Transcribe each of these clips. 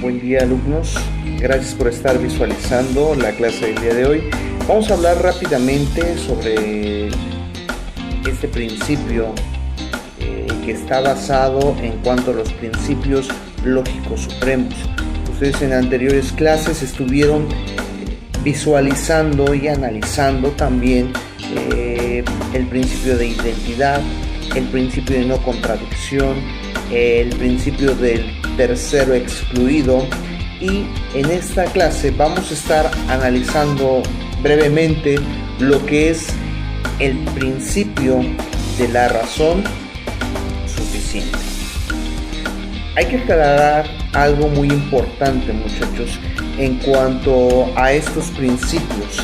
Buen día, alumnos. Gracias por estar visualizando la clase del día de hoy. Vamos a hablar rápidamente sobre este principio que está basado en cuanto a los principios lógicos supremos. Ustedes en anteriores clases estuvieron visualizando y analizando también el principio de identidad, el principio de no contradicción, el principio del tercero excluido, y en esta clase vamos a estar analizando brevemente lo que es el principio de la razón suficiente. Hay que aclarar algo muy importante, muchachos, en cuanto a estos principios,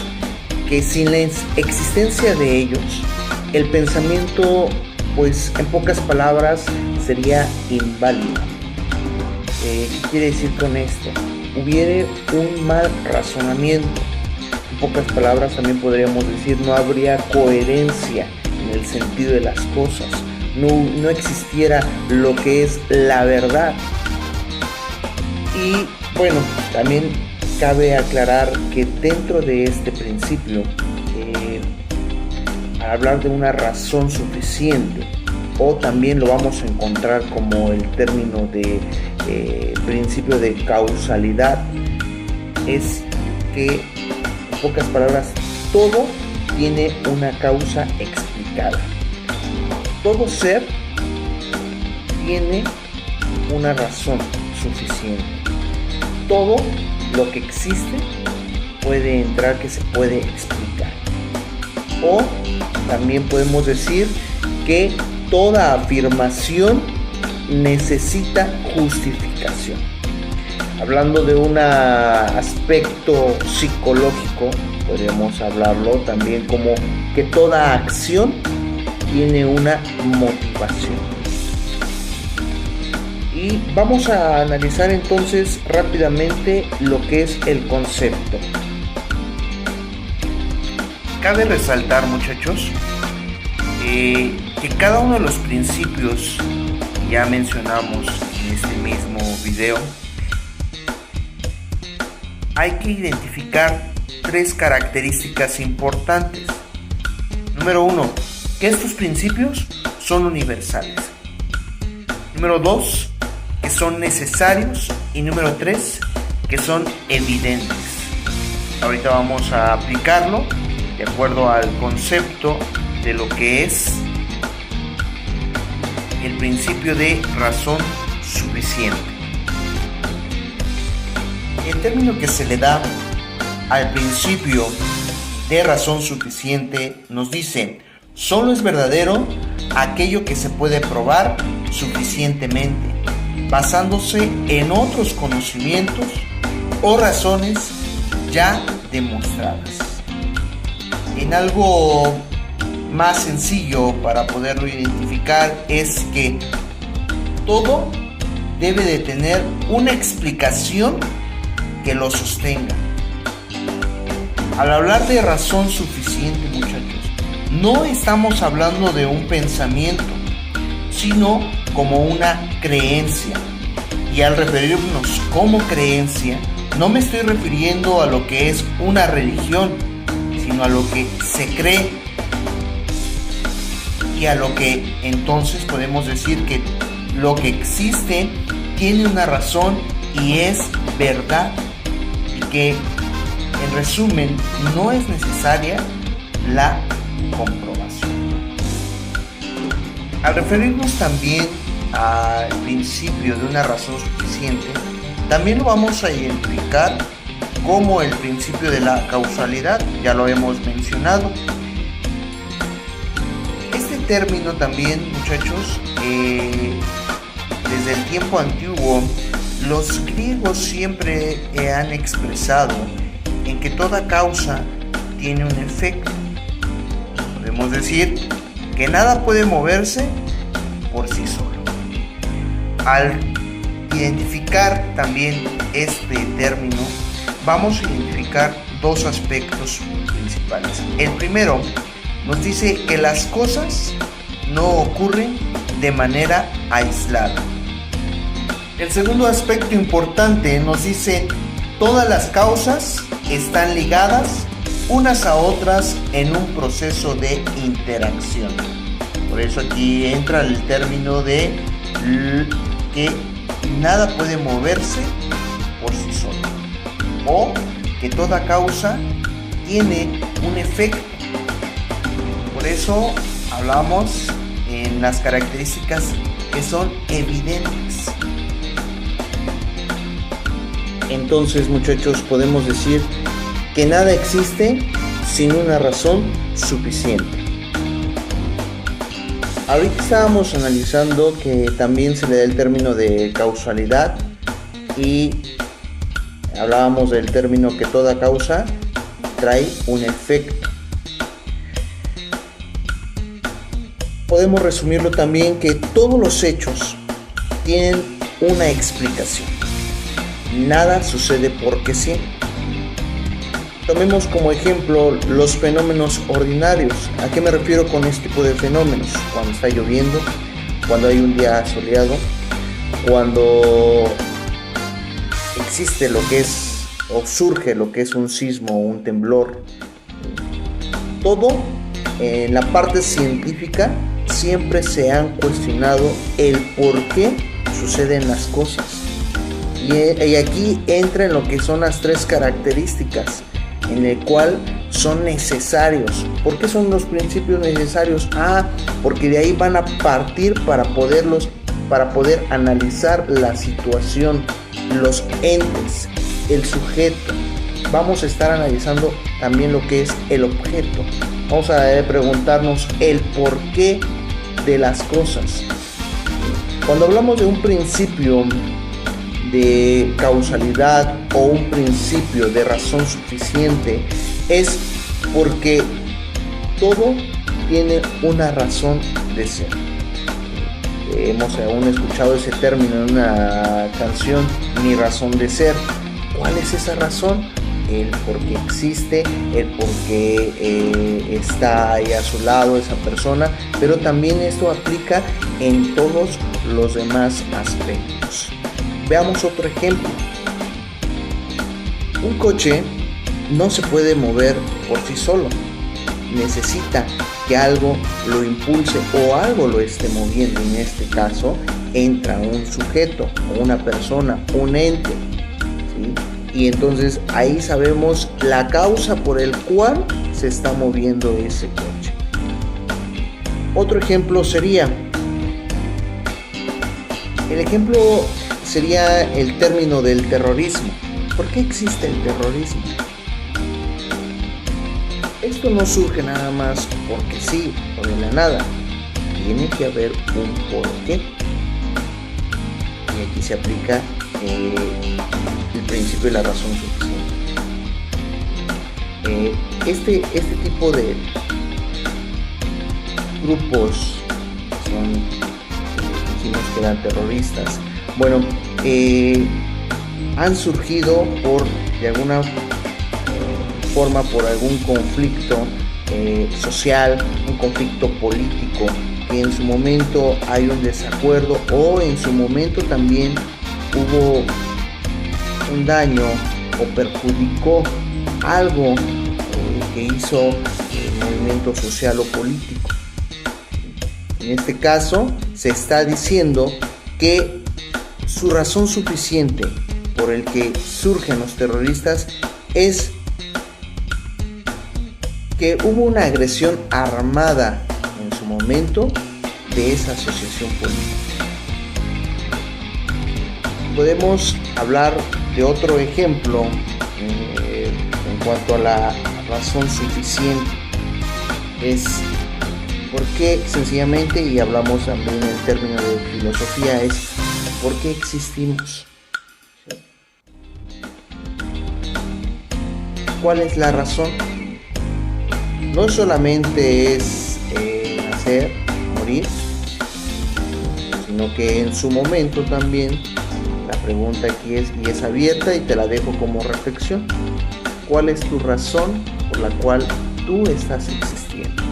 que sin la existencia de ellos, el pensamiento, pues en pocas palabras, sería inválido. ¿Qué quiere decir con esto? Hubiere un mal razonamiento. En pocas palabras también podríamos decir, no habría coherencia en el sentido de las cosas. No existiera lo que es la verdad. Y bueno, también cabe aclarar que dentro de este principio, al hablar de una razón suficiente, o también lo vamos a encontrar como el término de principio de causalidad, es que, en pocas palabras, todo tiene una causa explicada. Todo ser tiene una razón suficiente. Todo lo que existe puede entrar, que se puede explicar. O también podemos decir que toda afirmación necesita justificación. Hablando de un aspecto psicológico, podríamos hablarlo también como que toda acción tiene una motivación. Y vamos a analizar entonces rápidamente lo que es el concepto. Cabe resaltar, muchachos, que cada uno de los principios que ya mencionamos en este mismo video, hay que identificar tres características importantes. Número 1, que estos principios son universales. Número 2, que son necesarios. Y número 3, que son evidentes. Ahorita vamos a aplicarlo de acuerdo al concepto de lo que es el principio de razón suficiente. El término que se le da al principio de razón suficiente nos dice: solo es verdadero aquello que se puede probar suficientemente, basándose en otros conocimientos o razones ya demostradas. En algo más sencillo para poderlo identificar es que todo debe de tener una explicación que lo sostenga. Al hablar de razón suficiente, muchachos, no estamos hablando de un pensamiento, sino como una creencia. Y al referirnos como creencia, no me estoy refiriendo a lo que es una religión, sino a lo que se cree, y a lo que entonces podemos decir que lo que existe tiene una razón y es verdad, y que en resumen no es necesaria la comprobación. Al referirnos también al principio de una razón suficiente, también lo vamos a identificar como el principio de la causalidad, ya lo hemos mencionado. Este término también, muchachos, desde el tiempo antiguo, los griegos siempre han expresado en que toda causa tiene un efecto. Podemos decir que nada puede moverse por sí solo. Al identificar también este término, vamos a identificar dos aspectos principales. El primero nos dice que las cosas no ocurren de manera aislada. El segundo aspecto importante nos dice, todas las causas están ligadas unas a otras en un proceso de interacción. Por eso aquí entra el término de que nada puede moverse por sí solo, o que toda causa tiene un efecto. Por eso hablamos en las características que son evidentes. Entonces, muchachos, podemos decir que nada existe sin una razón suficiente. Ahorita estábamos analizando que también se le da el término de causalidad y hablábamos del término que toda causa trae un efecto. Podemos resumirlo también que todos los hechos tienen una explicación. Nada sucede porque sí. Tomemos como ejemplo los fenómenos ordinarios. ¿A qué me refiero con este tipo de fenómenos? Cuando está lloviendo, cuando hay un día soleado, cuando existe lo que es o surge lo que es un sismo o un temblor. Todo en la parte científica siempre se han cuestionado el por qué suceden las cosas. Y aquí entra en lo que son las tres características, en el cual son necesarios. ¿Por qué son los principios necesarios? Porque de ahí van a partir para poder analizar la situación, los entes, el sujeto. Vamos a estar analizando también lo que es el objeto. Vamos a preguntarnos el porqué de las cosas. Cuando hablamos de un principio de causalidad o un principio de razón suficiente, es porque todo tiene una razón de ser. Hemos aún escuchado ese término en una canción, mi razón de ser. ¿Cuál es esa razón? El por qué existe, el por qué está ahí a su lado esa persona, pero también esto aplica en todos los demás aspectos. Veamos otro ejemplo. Un coche no se puede mover por sí solo. Necesita que algo lo impulse o algo lo esté moviendo. En este caso, entra un sujeto o una persona, un ente, ¿sí? Y entonces ahí sabemos la causa por el cual se está moviendo ese coche. Otro ejemplo sería, el término del terrorismo. ¿Por qué existe el terrorismo? Esto no surge nada más porque sí o de la nada. Tiene que haber un porqué. Y aquí se aplica el principio de la razón suficiente. Este tipo de grupos decimos que eran terroristas, bueno, han surgido de alguna forma por algún conflicto social, un conflicto político, que en su momento hay un desacuerdo o en su momento también hubo un daño o perjudicó algo que hizo el movimiento social o político. En este caso se está diciendo que su razón suficiente por el que surgen los terroristas es que hubo una agresión armada en su momento de esa asociación política. Podemos hablar de otro ejemplo en cuanto a la razón suficiente. Es porque sencillamente, y hablamos también en el término de filosofía, es ¿por qué existimos? ¿Sí? ¿Cuál es la razón? No solamente es nacer, morir, sino que en su momento también la pregunta aquí es abierta y te la dejo como reflexión. ¿Cuál es tu razón por la cual tú estás existiendo?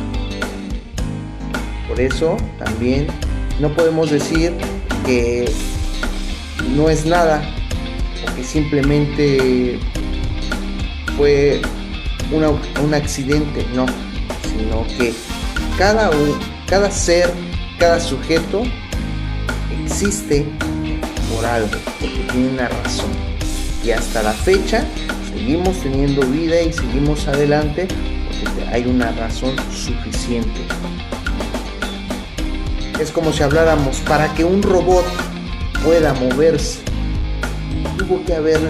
Por eso también no podemos decir que no es nada, o que simplemente fue un accidente, no, sino que cada ser, cada sujeto existe por algo, porque tiene una razón. Y hasta la fecha seguimos teniendo vida y seguimos adelante porque hay una razón suficiente. Es como si habláramos, para que un robot pueda moverse, tuvo que haber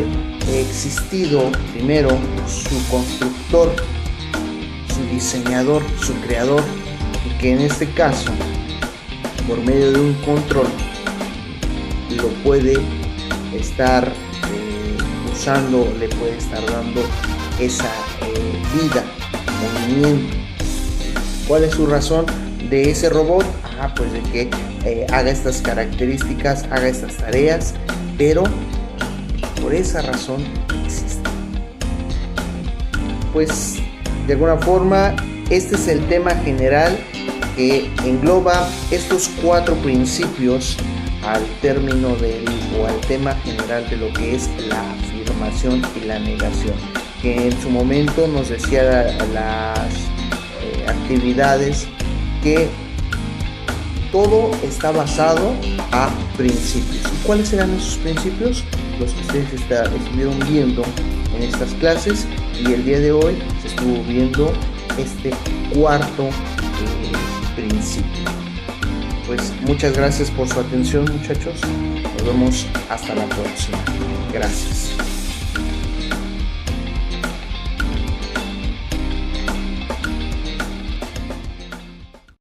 existido primero su constructor, su diseñador, su creador, y que en este caso, por medio de un control, lo puede estar usando, le puede estar dando esa vida, movimiento. ¿Cuál es su razón de ese robot? Pues de que haga estas características, haga estas tareas, pero por esa razón existe. Pues de alguna forma este es el tema general que engloba estos 4 principios al término o al tema general de lo que es la afirmación y la negación, que en su momento nos decía las actividades que todo está basado a principios. ¿Y cuáles serán esos principios? Los que ustedes estuvieron viendo en estas clases, y el día de hoy se estuvo viendo este 4º principio. Pues muchas gracias por su atención, muchachos. Nos vemos hasta la próxima. Gracias.